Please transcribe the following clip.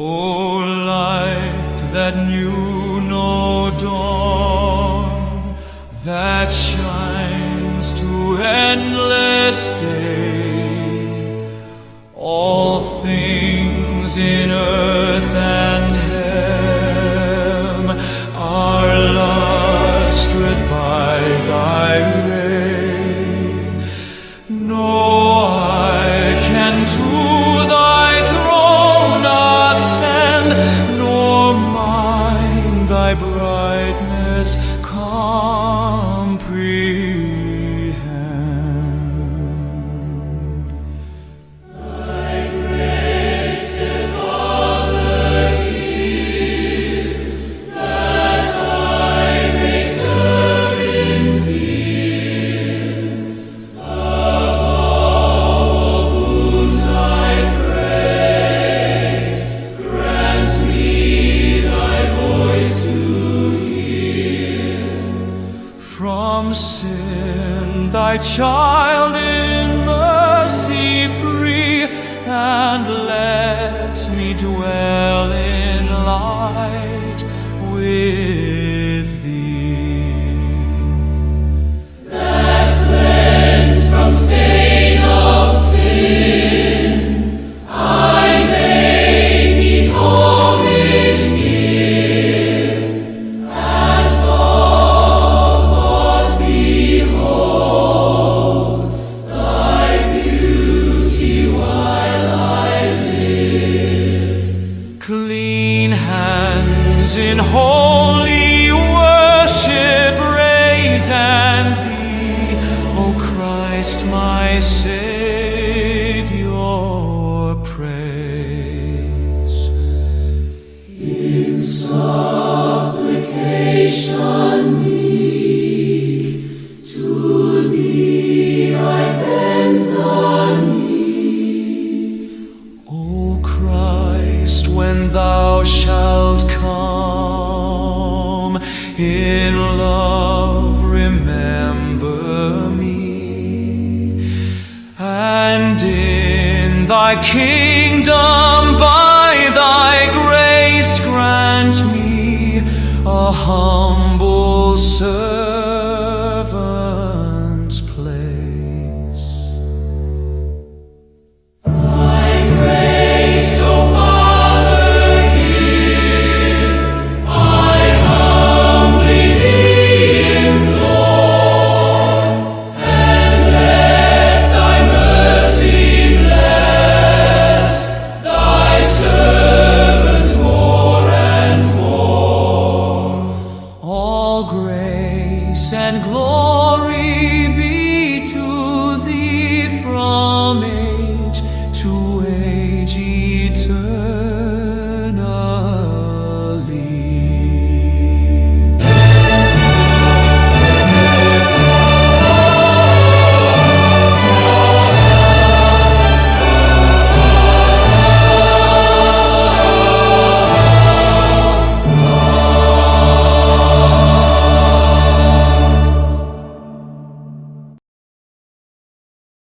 O light that knew no dawn, that shines to endless day, all things in earth and heaven are lustered by thy ray. No eye can to thy throne ascend, nor mind thy brightness comprehend. Thy grace is all the gift, that I may serve in fear. Above all boons I pray, grant me thy voice to hear. From sin thy child in mercy free, and let me dwell in light with thee. That cleansed from stain of sin, I may meet homage give, and all laws behold thy beauty while I live. Clean hands in holy worship raise, and thee, O Christ my Savior, praise. In supplication meek, to thee I bend the knee. O Christ, when thou shalt come, in love remember me, and in thy kingdom by